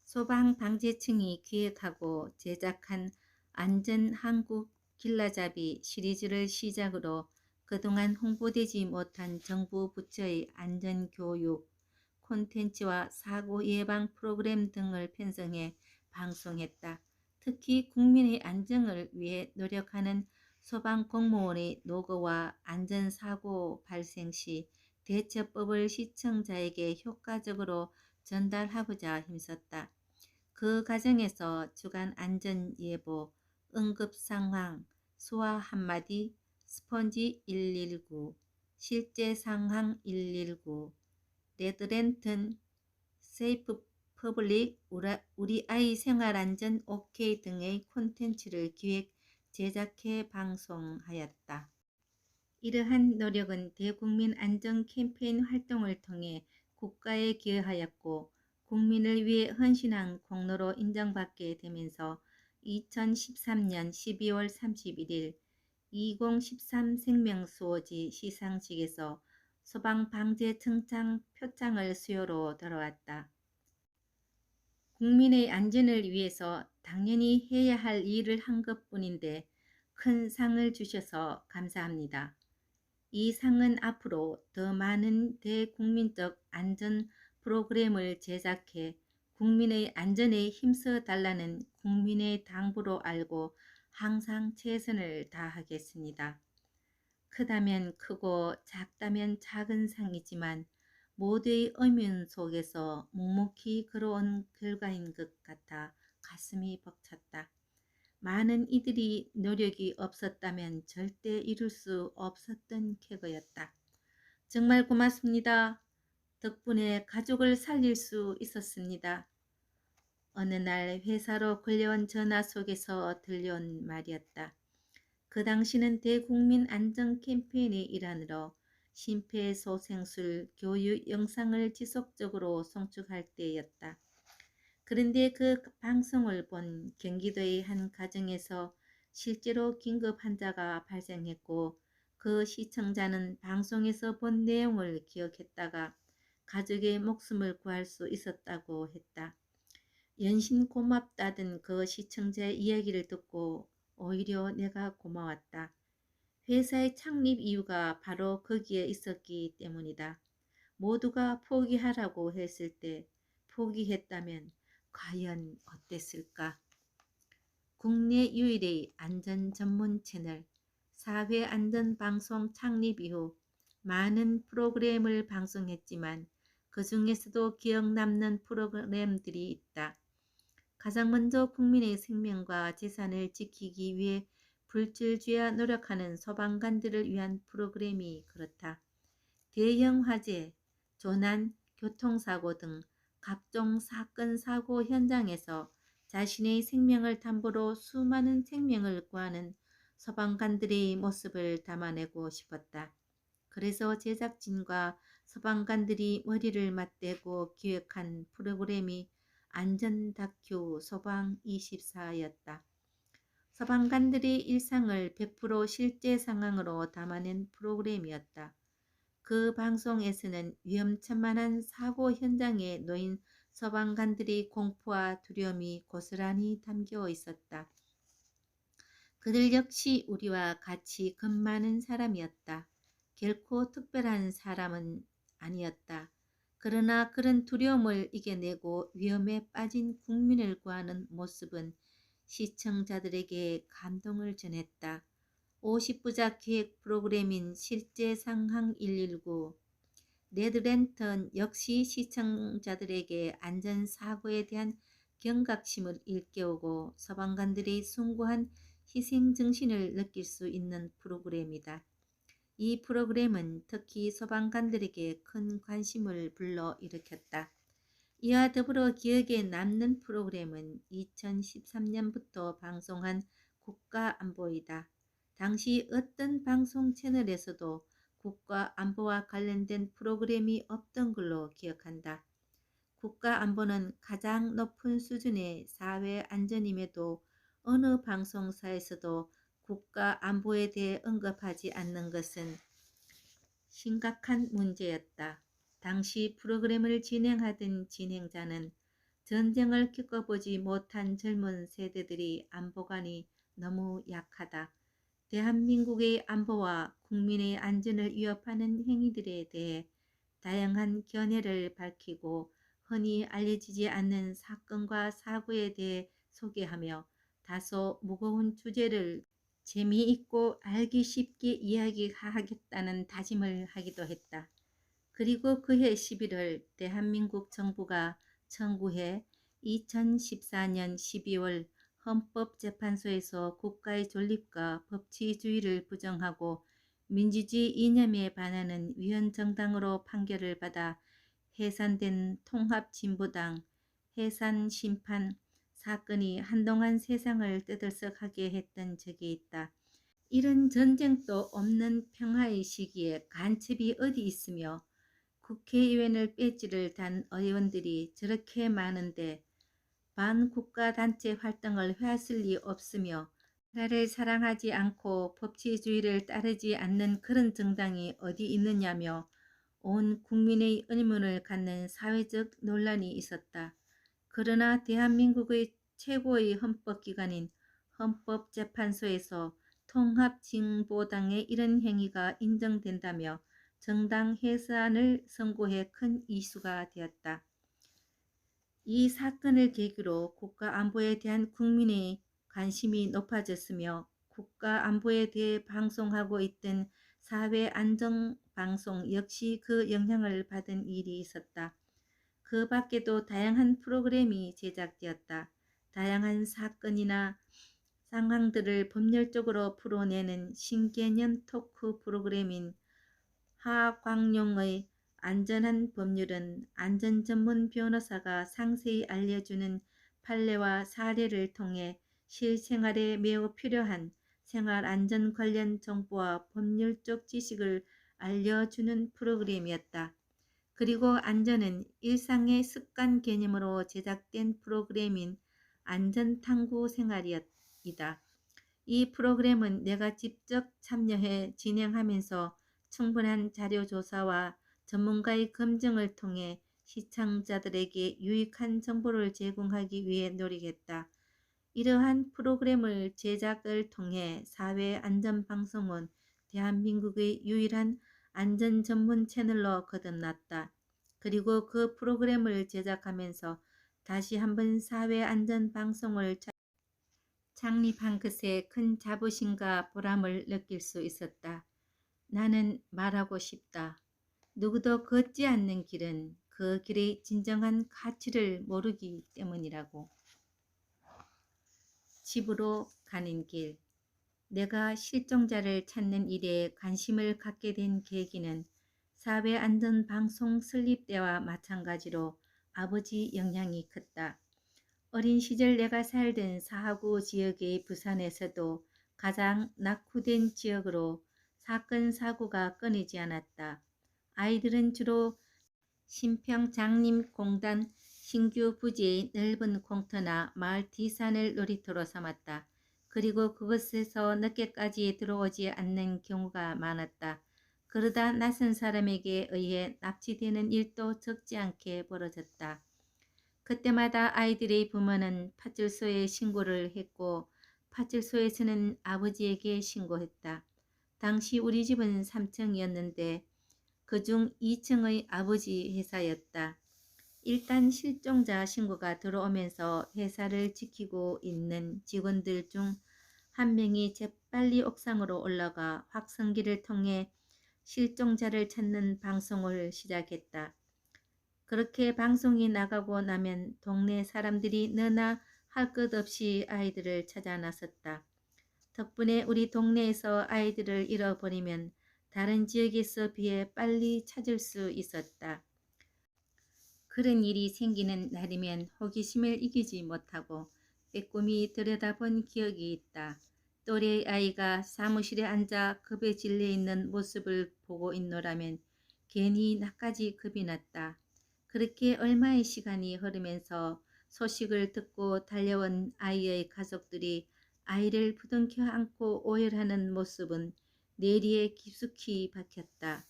소방방재청이 기획하고 제작한 안전한국 길라잡이 시리즈를 시작으로 그동안 홍보되지 못한 정부 부처의 안전교육, 콘텐츠와 사고 예방 프로그램 등을 편성해 방송했다. 특히 국민의 안전을 위해 노력하는 소방 공무원의 노고와 안전사고 발생 시 대처법을 시청자에게 효과적으로 전달하고자 힘썼다. 그 과정에서 주간 안전예보, 응급상황, 수화 한마디, 스폰지 119, 실제상황 119, 레드랜턴, 세이프 퍼블릭, 우리 아이 생활안전 OK 등의 콘텐츠를 기획, 제작해 방송하였다. 이러한 노력은 대국민 안전 캠페인 활동을 통해 국가에 기여하였고 국민을 위해 헌신한 공로로 인정받게 되면서 2013년 12월 31일 2013 생명수호지 시상식에서 소방방재청장 표창을 수여로 돌아왔다. 국민의 안전을 위해서 당연히 해야 할 일을 한 것뿐인데 큰 상을 주셔서 감사합니다. 이 상은 앞으로 더 많은 대국민적 안전 프로그램을 제작해 국민의 안전에 힘써 달라는 국민의 당부로 알고 항상 최선을 다하겠습니다. 크다면 크고 작다면 작은 상이지만 모두의 의문 속에서 묵묵히 걸어온 결과인 것 같아 가슴이 벅찼다. 많은 이들이 노력이 없었다면 절대 이룰 수 없었던 쾌거였다. 정말 고맙습니다. 덕분에 가족을 살릴 수 있었습니다. 어느 날 회사로 걸려온 전화 속에서 들려온 말이었다. 그 당시는 대국민 안전 캠페인의 일환으로 심폐소생술 교육 영상을 지속적으로 송출할 때였다. 그런데 그 방송을 본 경기도의 한 가정에서 실제로 긴급 환자가 발생했고 그 시청자는 방송에서 본 내용을 기억했다가 가족의 목숨을 구할 수 있었다고 했다. 연신 고맙다던 그 시청자의 이야기를 듣고 오히려 내가 고마웠다. 회사의 창립 이유가 바로 거기에 있었기 때문이다. 모두가 포기하라고 했을 때 포기했다면 과연 어땠을까? 국내 유일의 안전 전문 채널 사회안전방송 창립 이후 많은 프로그램을 방송했지만 그 중에서도 기억 남는 프로그램들이 있다. 가장 먼저 국민의 생명과 재산을 지키기 위해 불철주야 노력하는 소방관들을 위한 프로그램이 그렇다. 대형 화재, 조난, 교통사고 등 각종 사건, 사고 현장에서 자신의 생명을 담보로 수많은 생명을 구하는 소방관들의 모습을 담아내고 싶었다. 그래서 제작진과 소방관들이 머리를 맞대고 기획한 프로그램이 안전 다큐 소방24였다. 소방관들의 일상을 100% 실제 상황으로 담아낸 프로그램이었다. 그 방송에서는 위험천만한 사고 현장에 놓인 소방관들의 공포와 두려움이 고스란히 담겨 있었다. 그들 역시 우리와 같이 겁많은 사람이었다. 결코 특별한 사람은 아니었다. 그러나 그런 두려움을 이겨내고 위험에 빠진 국민을 구하는 모습은 시청자들에게 감동을 전했다. 50부작 기획 프로그램인 실제 상황 119 레드랜턴 역시 시청자들에게 안전사고에 대한 경각심을 일깨우고 소방관들의 숭고한 희생정신을 느낄 수 있는 프로그램이다. 이 프로그램은 특히 소방관들에게 큰 관심을 불러일으켰다. 이와 더불어 기억에 남는 프로그램은 2013년부터 방송한 국가안보이다. 당시 어떤 방송 채널에서도 국가안보와 관련된 프로그램이 없던 걸로 기억한다. 국가안보는 가장 높은 수준의 사회안전임에도 어느 방송사에서도 국가안보에 대해 언급하지 않는 것은 심각한 문제였다. 당시 프로그램을 진행하던 진행자는 전쟁을 겪어보지 못한 젊은 세대들이 안보관이 너무 약하다. 대한민국의 안보와 국민의 안전을 위협하는 행위들에 대해 다양한 견해를 밝히고 흔히 알려지지 않는 사건과 사고에 대해 소개하며 다소 무거운 주제를 재미있고 알기 쉽게 이야기하겠다는 다짐을 하기도 했다. 그리고 그해 11월 대한민국 정부가 청구해 2014년 12월 헌법재판소에서 국가의 존립과 법치주의를 부정하고 민주주의 이념에 반하는 위헌정당으로 판결을 받아 해산된 통합진보당 해산심판 사건이 한동안 세상을 떠들썩하게 했던 적이 있다. 이런 전쟁도 없는 평화의 시기에 간첩이 어디 있으며 국회의원을 배지를 단 의원들이 저렇게 많은데 반국가단체 활동을 해왔을 리 없으며 나라를 사랑하지 않고 법치주의를 따르지 않는 그런 정당이 어디 있느냐며 온 국민의 의문을 갖는 사회적 논란이 있었다. 그러나 대한민국의 최고의 헌법기관인 헌법재판소에서 통합진보당의 이런 행위가 인정된다며 정당 해산을 선고해 큰 이슈가 되었다. 이 사건을 계기로 국가안보에 대한 국민의 관심이 높아졌으며 국가안보에 대해 방송하고 있던 사회안전방송 역시 그 영향을 받은 일이 있었다. 그 밖에도 다양한 프로그램이 제작되었다. 다양한 사건이나 상황들을 법률적으로 풀어내는 신개념 토크 프로그램인 하광룡의 안전한 법률은 안전 전문 변호사가 상세히 알려주는 판례와 사례를 통해 실생활에 매우 필요한 생활 안전 관련 정보와 법률적 지식을 알려주는 프로그램이었다. 그리고 안전은 일상의 습관 개념으로 제작된 프로그램인 안전탐구 생활이다. 이 프로그램은 내가 직접 참여해 진행하면서 충분한 자료 조사와 전문가의 검증을 통해 시청자들에게 유익한 정보를 제공하기 위해 노력했다. 이러한 프로그램을 제작을 통해 사회안전방송은 대한민국의 유일한 안전 전문 채널로 거듭났다. 그리고 그 프로그램을 제작하면서 다시 한번 사회안전방송을 창립한 것에 큰 자부심과 보람을 느낄 수 있었다. 나는 말하고 싶다. 누구도 걷지 않는 길은 그 길의 진정한 가치를 모르기 때문이라고. 집으로 가는 길. 내가 실종자를 찾는 일에 관심을 갖게 된 계기는 사회안전방송 설립 때와 마찬가지로 아버지 영향이 컸다. 어린 시절 내가 살던 사하구 지역의 부산에서도 가장 낙후된 지역으로 사건 사고가 끊이지 않았다. 아이들은 주로 신평장림공단 신규 부지의 넓은 공터나 마을 뒷산을 놀이터로 삼았다. 그리고 그곳에서 늦게까지 들어오지 않는 경우가 많았다. 그러다 낯선 사람에게 의해 납치되는 일도 적지 않게 벌어졌다. 그때마다 아이들의 부모는 파출소에 신고를 했고 파출소에서는 아버지에게 신고했다. 당시 우리 집은 3층이었는데 그중 2층의 아버지 회사였다. 일단 실종자 신고가 들어오면서 회사를 지키고 있는 직원들 중 한 명이 재빨리 옥상으로 올라가 확성기를 통해 실종자를 찾는 방송을 시작했다. 그렇게 방송이 나가고 나면 동네 사람들이 너나 할 것 없이 아이들을 찾아 나섰다. 덕분에 우리 동네에서 아이들을 잃어버리면 다른 지역에서 비해 빨리 찾을 수 있었다. 그런 일이 생기는 날이면 호기심을 이기지 못하고 빼꼼히 들여다본 기억이 있다. 또래 아이가 사무실에 앉아 겁에 질려 있는 모습을 보고 있노라면 괜히 나까지 겁이 났다. 그렇게 얼마의 시간이 흐르면서 소식을 듣고 달려온 아이의 가족들이 아이를 부둥켜 안고 오열하는 모습은 뇌리에 깊숙이 박혔다.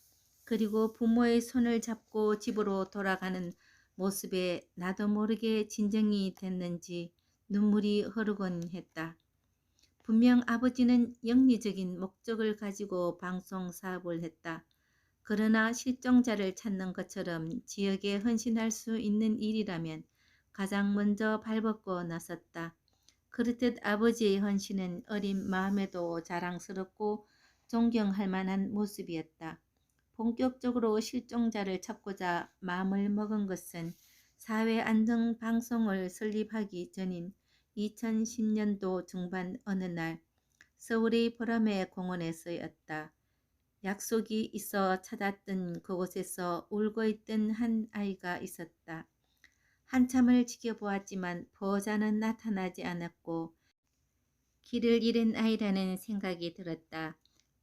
그리고 부모의 손을 잡고 집으로 돌아가는 모습에 나도 모르게 진정이 됐는지 눈물이 흐르곤 했다. 분명 아버지는 영리적인 목적을 가지고 방송 사업을 했다. 그러나 실종자를 찾는 것처럼 지역에 헌신할 수 있는 일이라면 가장 먼저 발벗고 나섰다. 그렇듯 아버지의 헌신은 어린 마음에도 자랑스럽고 존경할 만한 모습이었다. 본격적으로 실종자를 찾고자 마음을 먹은 것은 사회안전방송을 설립하기 전인 2010년도 중반 어느 날 서울의 보라매 공원에서였다. 약속이 있어 찾았던 그곳에서 울고 있던 한 아이가 있었다. 한참을 지켜보았지만 보호자는 나타나지 않았고 길을 잃은 아이라는 생각이 들었다.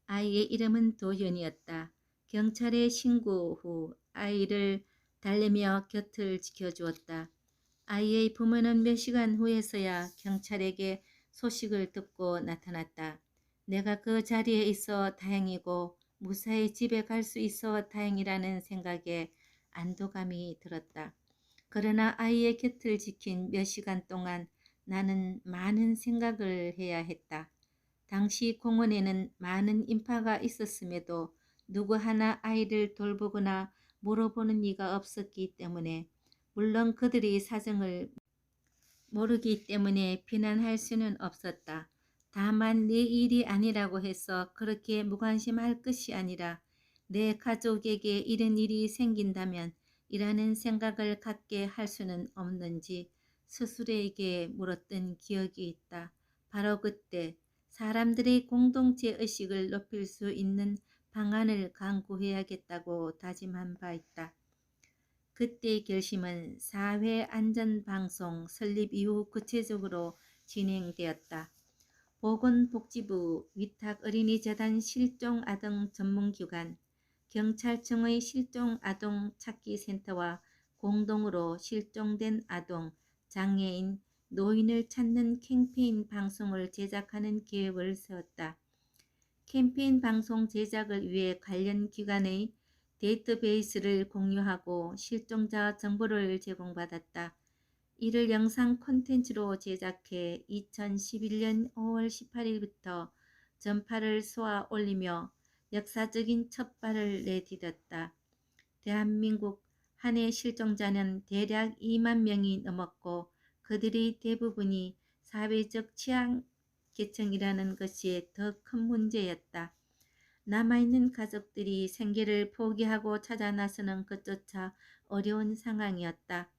아이의 이름은 도윤이었다. 경찰에 신고 후 아이를 달래며 곁을 지켜주었다. 아이의 부모는 몇 시간 후에서야 경찰에게 소식을 듣고 나타났다. 내가 그 자리에 있어 다행이고 무사히 집에 갈 수 있어 다행이라는 생각에 안도감이 들었다. 그러나 아이의 곁을 지킨 몇 시간 동안 나는 많은 생각을 해야 했다. 당시 공원에는 많은 인파가 있었음에도 누구 하나 아이를 돌보거나 물어보는 이가 없었기 때문에 물론 그들이 사정을 모르기 때문에 비난할 수는 없었다. 다만 내 일이 아니라고 해서 그렇게 무관심할 것이 아니라 내 가족에게 이런 일이 생긴다면 이라는 생각을 갖게 할 수는 없는지 스스로에게 물었던 기억이 있다. 바로 그때 사람들의 공동체 의식을 높일 수 있는 방안을 강구해야겠다고 다짐한 바 있다. 그때의 결심은 사회안전방송 설립 이후 구체적으로 진행되었다. 보건복지부 위탁어린이재단 실종아동 전문기관, 경찰청의 실종아동 찾기센터와 공동으로 실종된 아동, 장애인, 노인을 찾는 캠페인 방송을 제작하는 계획을 세웠다. 캠페인 방송 제작을 위해 관련 기관의 데이터베이스를 공유하고 실종자 정보를 제공받았다. 이를 영상 콘텐츠로 제작해 2011년 5월 18일부터 전파를 쏘아 올리며 역사적인 첫 발을 내디뎠다. 대한민국 한 해 실종자는 대략 2만 명이 넘었고 그들의 대부분이 사회적 취약계층이라는 것이 더 큰 문제였다. 남아있는 가족들이 생계를 포기하고 찾아 나서는 것조차 어려운 상황이었다.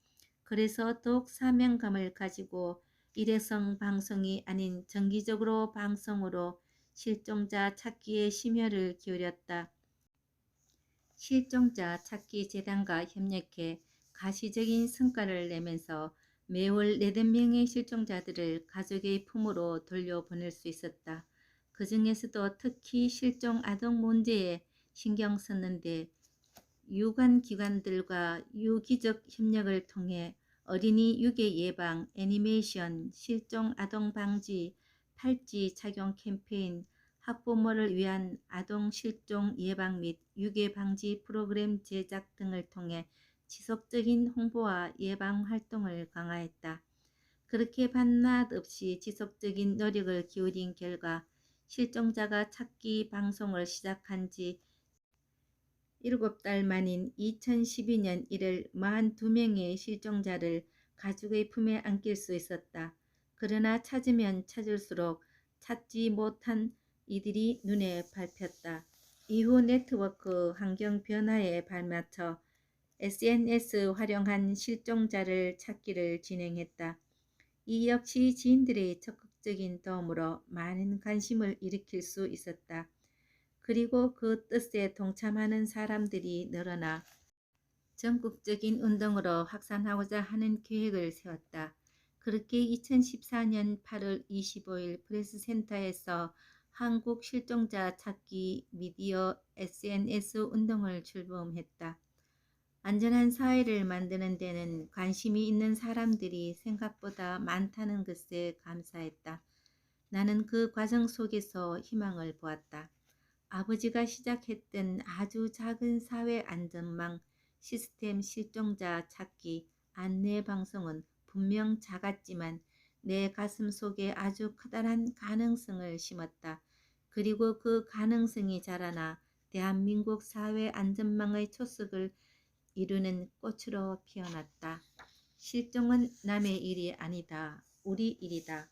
그래서 더욱 사명감을 가지고 일회성 방송이 아닌 정기적으로 방송으로 실종자 찾기에 심혈을 기울였다. 실종자 찾기 재단과 협력해 가시적인 성과를 내면서 매월 4~5명의 실종자들을 가족의 품으로 돌려보낼 수 있었다. 그 중에서도 특히 실종 아동 문제에 신경 썼는데 유관기관들과 유기적 협력을 통해 어린이 유괴 예방, 애니메이션, 실종 아동 방지, 팔찌 착용 캠페인, 학부모를 위한 아동 실종 예방 및 유괴 방지 프로그램 제작 등을 통해 지속적인 홍보와 예방 활동을 강화했다. 그렇게 밤낮 없이 지속적인 노력을 기울인 결과 실종자가 찾기 방송을 시작한 지 7달 만인 2012년 1월 42명의 실종자를 가족의 품에 안길 수 있었다. 그러나 찾으면 찾을수록 찾지 못한 이들이 눈에 밟혔다. 이후 네트워크 환경 변화에 발맞춰 SNS 활용한 실종자를 찾기를 진행했다. 이 역시 지인들의 적극적인 도움으로 많은 관심을 일으킬 수 있었다. 그리고 그 뜻에 동참하는 사람들이 늘어나 전국적인 운동으로 확산하고자 하는 계획을 세웠다. 그렇게 2014년 8월 25일 프레스센터에서 한국 실종자 찾기 미디어 SNS 운동을 출범했다. 안전한 사회를 만드는 데는 관심이 있는 사람들이 생각보다 많다는 것에 감사했다. 나는 그 과정 속에서 희망을 보았다. 아버지가 시작했던 아주 작은 사회 안전망 시스템 실종자 찾기 안내 방송은 분명 작았지만 내 가슴 속에 아주 커다란 가능성을 심었다. 그리고 그 가능성이 자라나 대한민국 사회 안전망의 초석을 이루는 꽃으로 피어났다. 실종은 남의 일이 아니다. 우리 일이다.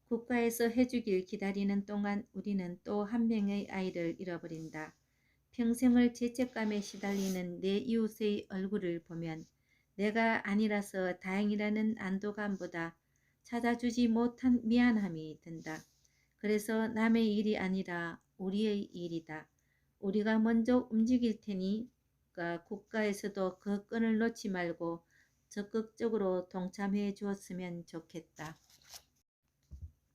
국가에서 해주길 기다리는 동안 우리는 또 한 명의 아이를 잃어버린다. 평생을 죄책감에 시달리는 내 이웃의 얼굴을 보면 내가 아니라서 다행이라는 안도감보다 찾아주지 못한 미안함이 든다. 그래서 남의 일이 아니라 우리의 일이다. 우리가 먼저 움직일 테니까 국가에서도 그 끈을 놓지 말고 적극적으로 동참해 주었으면 좋겠다.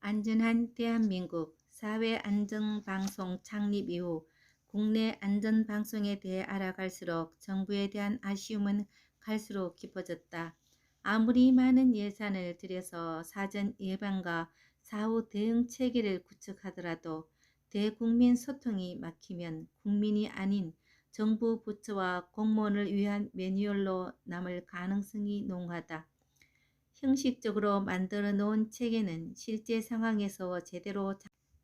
안전한 대한민국 사회안전방송 창립 이후 국내 안전방송에 대해 알아갈수록 정부에 대한 아쉬움은 갈수록 깊어졌다. 아무리 많은 예산을 들여서 사전 예방과 사후 대응 체계를 구축하더라도 대국민 소통이 막히면 국민이 아닌 정부 부처와 공무원을 위한 매뉴얼로 남을 가능성이 농후하다. 형식적으로 만들어 놓은 체계는 실제 상황에서 제대로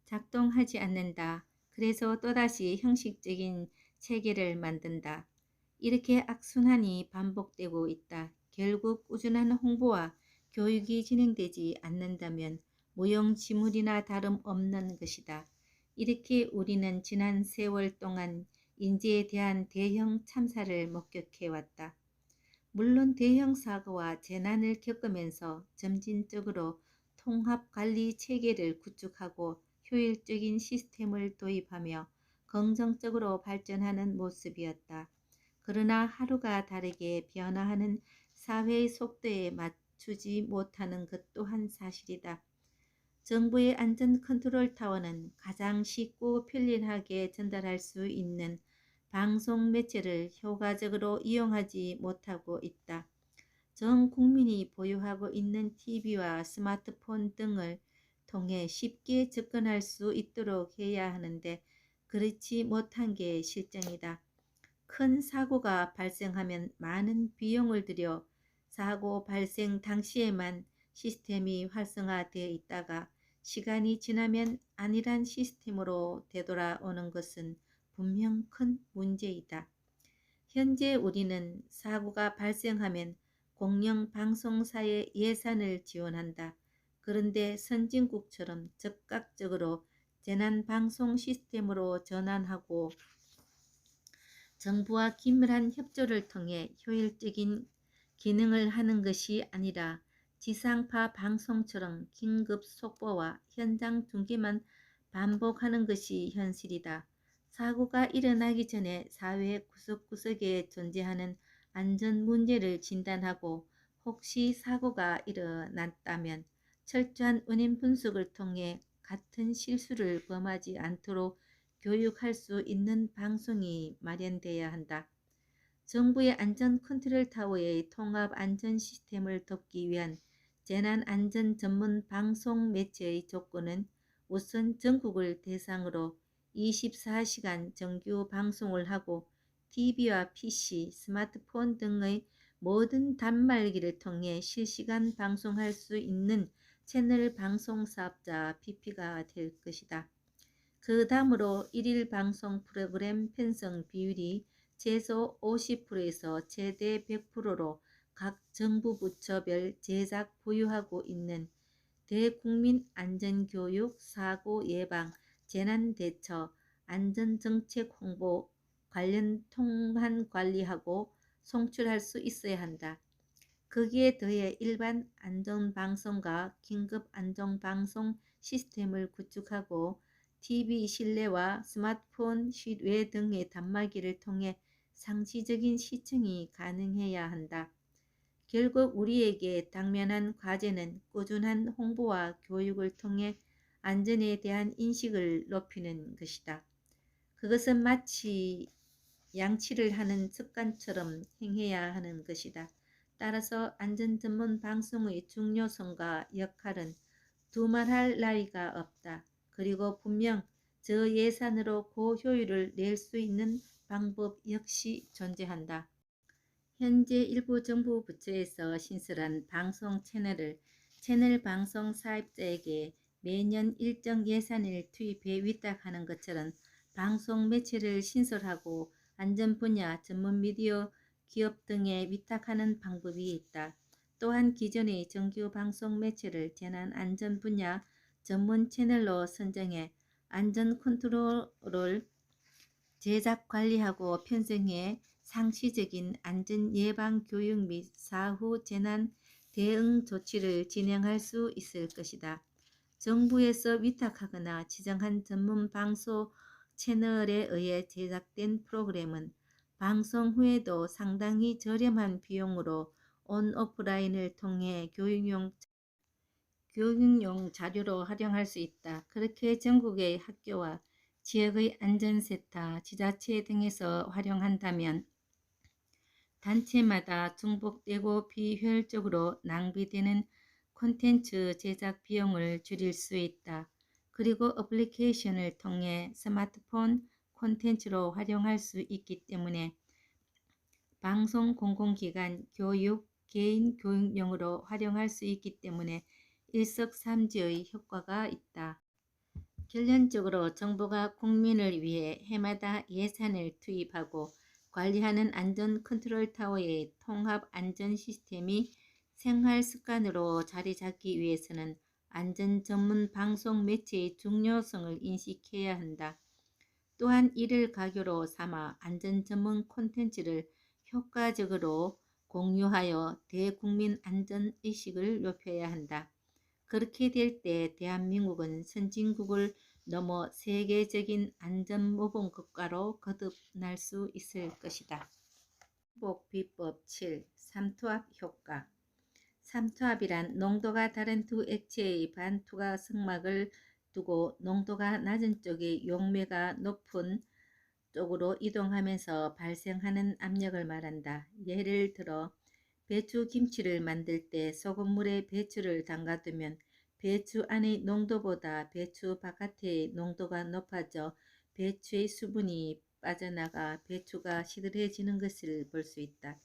작동하지 않는다. 그래서 또다시 형식적인 체계를 만든다. 이렇게 악순환이 반복되고 있다. 결국 꾸준한 홍보와 교육이 진행되지 않는다면 무용지물이나 다름없는 것이다. 이렇게 우리는 지난 세월 동안 인재에 대한 대형 참사를 목격해왔다. 물론 대형 사고와 재난을 겪으면서 점진적으로 통합 관리 체계를 구축하고 효율적인 시스템을 도입하며 긍정적으로 발전하는 모습이었다. 그러나 하루가 다르게 변화하는 사회의 속도에 맞추지 못하는 것 또한 사실이다. 정부의 안전 컨트롤 타워는 가장 쉽고 편리하게 전달할 수 있는 방송 매체를 효과적으로 이용하지 못하고 있다. 전 국민이 보유하고 있는 TV와 스마트폰 등을 통해 쉽게 접근할 수 있도록 해야 하는데 그렇지 못한 게 실정이다. 큰 사고가 발생하면 많은 비용을 들여 사고 발생 당시에만 시스템이 활성화되어 있다가 시간이 지나면 안일한 시스템으로 되돌아오는 것은 분명 큰 문제이다. 현재 우리는 사고가 발생하면 공영방송사에 예산을 지원한다. 그런데 선진국처럼 즉각적으로 재난방송 시스템으로 전환하고 정부와 긴밀한 협조를 통해 효율적인 기능을 하는 것이 아니라 지상파 방송처럼 긴급 속보와 현장 중계만 반복하는 것이 현실이다. 사고가 일어나기 전에 사회 구석구석에 존재하는 안전 문제를 진단하고 혹시 사고가 일어났다면 철저한 원인 분석을 통해 같은 실수를 범하지 않도록 교육할 수 있는 방송이 마련돼야 한다. 정부의 안전 컨트롤 타워의 통합 안전 시스템을 돕기 위한 재난 안전 전문 방송 매체의 조건은 우선 전국을 대상으로 24시간 정규 방송을 하고 TV와 PC, 스마트폰 등의 모든 단말기를 통해 실시간 방송할 수 있는 채널 방송 사업자 PP가 될 것이다. 그 다음으로 일일 방송 프로그램 편성 비율이 최소 50%에서 최대 100%로 각 정부 부처별 제작 보유하고 있는 대국민 안전교육, 사고 예방, 재난대처, 안전정책 홍보 관련 통한 관리하고 송출할 수 있어야 한다. 거기에 더해 일반 안전방송과 긴급안전방송 시스템을 구축하고 TV 실내와 스마트폰 실외 등의 단말기를 통해 상시적인 시청이 가능해야 한다. 결국 우리에게 당면한 과제는 꾸준한 홍보와 교육을 통해 안전에 대한 인식을 높이는 것이다. 그것은 마치 양치를 하는 습관처럼 행해야 하는 것이다. 따라서 안전 전문 방송의 중요성과 역할은 두말할 나위가 없다. 그리고 분명 저 예산으로 고효율을 낼 수 있는 방법 역시 존재한다. 현재 일부 정부 부처에서 신설한 방송 채널을 채널 방송 사업자에게 매년 일정 예산을 투입해 위탁하는 것처럼 방송 매체를 신설하고 안전 분야 전문 미디어 기업 등에 위탁하는 방법이 있다. 또한 기존의 정규 방송 매체를 재난 안전 분야 전문 채널로 선정해 안전 컨트롤을 제작 관리하고 편성해 상시적인 안전 예방 교육 및 사후 재난 대응 조치를 진행할 수 있을 것이다. 정부에서 위탁하거나 지정한 전문 방송 채널에 의해 제작된 프로그램은 방송 후에도 상당히 저렴한 비용으로 온오프라인을 통해 교육용 자료로 활용할 수 있다. 그렇게 전국의 학교와 지역의 안전센터, 지자체 등에서 활용한다면 단체마다 중복되고 비효율적으로 낭비되는 콘텐츠 제작 비용을 줄일 수 있다. 그리고 어플리케이션을 통해 스마트폰 콘텐츠로 활용할 수 있기 때문에 방송 공공기관, 교육, 개인 교육용으로 활용할 수 있기 때문에 일석삼지의 효과가 있다. 결론적으로 정부가 국민을 위해 해마다 예산을 투입하고 관리하는 안전 컨트롤 타워의 통합 안전 시스템이 생활 습관으로 자리 잡기 위해서는 안전 전문 방송 매체의 중요성을 인식해야 한다. 또한 이를 가교로 삼아 안전 전문 콘텐츠를 효과적으로 공유하여 대국민 안전 의식을 높여야 한다. 그렇게 될 때 대한민국은 선진국을 넘어 세계적인 안전모범 국가로 거듭날 수 있을 것이다. 행복 비법 7. 삼투압 효과. 삼투압이란 농도가 다른 두 액체의 반투과 성막을 두고 농도가 낮은 쪽이 용매가 높은 쪽으로 이동하면서 발생하는 압력을 말한다. 예를 들어 배추 김치를 만들 때 소금물에 배추를 담가두면 배추 안의 농도보다 배추 바깥의 농도가 높아져 배추의 수분이 빠져나가 배추가 시들해지는 것을 볼 수 있다.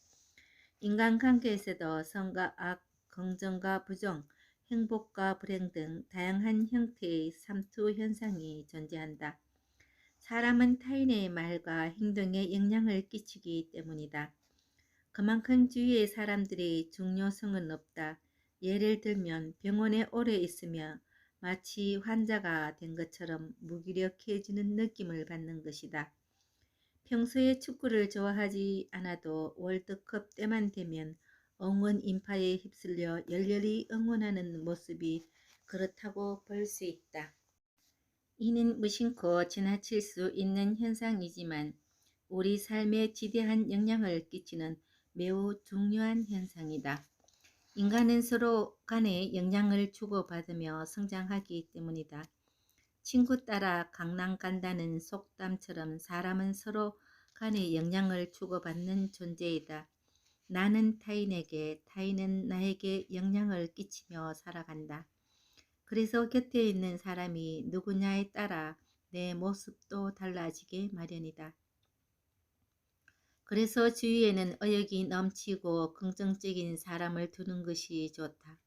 인간관계에서도 선과 악, 긍정과 부정, 행복과 불행 등 다양한 형태의 삼투 현상이 존재한다. 사람은 타인의 말과 행동에 영향을 끼치기 때문이다. 그만큼 주위의 사람들의 중요성은 없다. 예를 들면 병원에 오래 있으며 마치 환자가 된 것처럼 무기력해지는 느낌을 받는 것이다. 평소에 축구를 좋아하지 않아도 월드컵 때만 되면 응원 인파에 휩쓸려 열렬히 응원하는 모습이 그렇다고 볼 수 있다. 이는 무심코 지나칠 수 있는 현상이지만 우리 삶에 지대한 영향을 끼치는 매우 중요한 현상이다. 인간은 서로 간에 영향을 주고받으며 성장하기 때문이다. 친구 따라 강남 간다는 속담처럼 사람은 서로 간에 영향을 주고받는 존재이다. 나는 타인에게, 타인은 나에게 영향을 끼치며 살아간다. 그래서 곁에 있는 사람이 누구냐에 따라 내 모습도 달라지게 마련이다. 그래서 주위에는 의욕이 넘치고 긍정적인 사람을 두는 것이 좋다.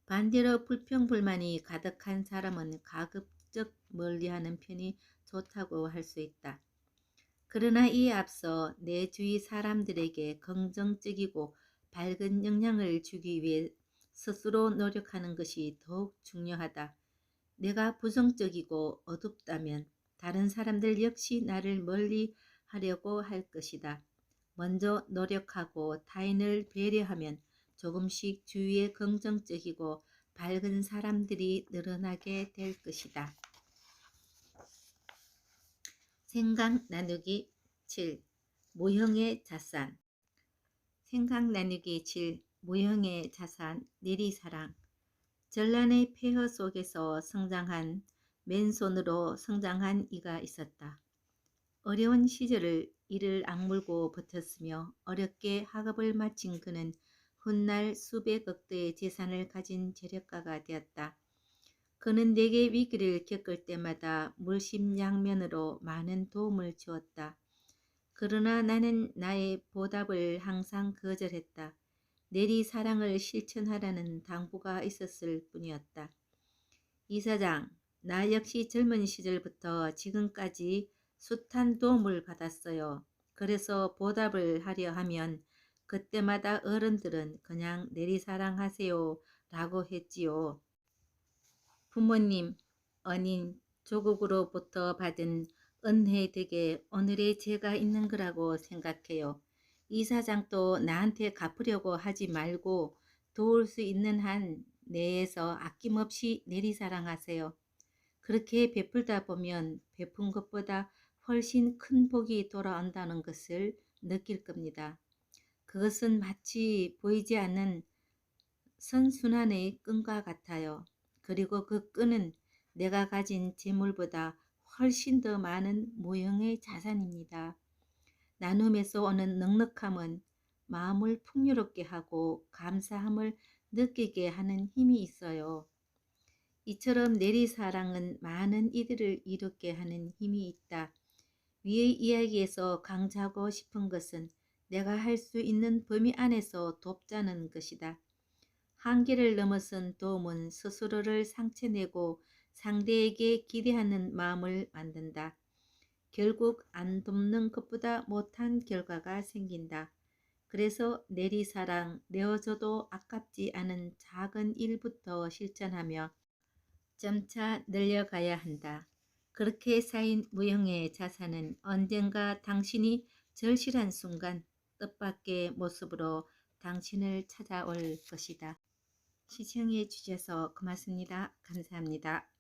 반대로 불평불만이 가득한 사람은 가급적 멀리하는 편이 좋다고 할 수 있다. 그러나 이에 앞서 내 주위 사람들에게 긍정적이고 밝은 영향을 주기 위해 스스로 노력하는 것이 더욱 중요하다. 내가 부정적이고 어둡다면 다른 사람들 역시 나를 멀리 하려고 할 것이다. 먼저 노력하고 타인을 배려하면 조금씩 주위에 긍정적이고 밝은 사람들이 늘어나게 될 것이다. 생각 나누기 7. 모형의 자산. 생각 나누기 7. 모형의 자산 내리사랑. 전란의 폐허 속에서 성장한 맨손으로 성장한 이가 있었다. 어려운 시절을 이를 악물고 버텼으며 어렵게 학업을 마친 그는 훗날 수백억 대의 재산을 가진 재력가가 되었다. 그는 내게 위기를 겪을 때마다 물심양면으로 많은 도움을 주었다. 그러나 나는 나의 보답을 항상 거절했다. 내리사랑을 실천하라는 당부가 있었을 뿐이었다. 이사장, 나 역시 젊은 시절부터 지금까지 숱한 도움을 받았어요. 그래서 보답을 하려 하면 그때마다 어른들은 그냥 내리사랑하세요 라고 했지요. 부모님, 언인, 조국으로부터 받은 은혜 덕에 오늘의 제가 있는 거라고 생각해요. 이사장도 나한테 갚으려고 하지 말고 도울 수 있는 한 내에서 아낌없이 내리사랑하세요. 그렇게 베풀다 보면 베푼 것보다 훨씬 큰 복이 돌아온다는 것을 느낄 겁니다. 그것은 마치 보이지 않는 선순환의 끈과 같아요. 그리고 그 끈은 내가 가진 재물보다 훨씬 더 많은 모형의 자산입니다. 나눔에서 오는 넉넉함은 마음을 풍요롭게 하고 감사함을 느끼게 하는 힘이 있어요. 이처럼 내리사랑은 많은 이들을 이롭게 하는 힘이 있다. 위의 이야기에서 강조하고 싶은 것은 내가 할 수 있는 범위 안에서 돕자는 것이다. 한계를 넘어선 도움은 스스로를 상처내고 상대에게 기대하는 마음을 만든다. 결국 안 돕는 것보다 못한 결과가 생긴다. 그래서 내리사랑, 내어줘도 아깝지 않은 작은 일부터 실천하며 점차 늘려가야 한다. 그렇게 쌓인 무형의 자산은 언젠가 당신이 절실한 순간 뜻밖의 모습으로 당신을 찾아올 것이다. 시청해 주셔서 고맙습니다. 감사합니다.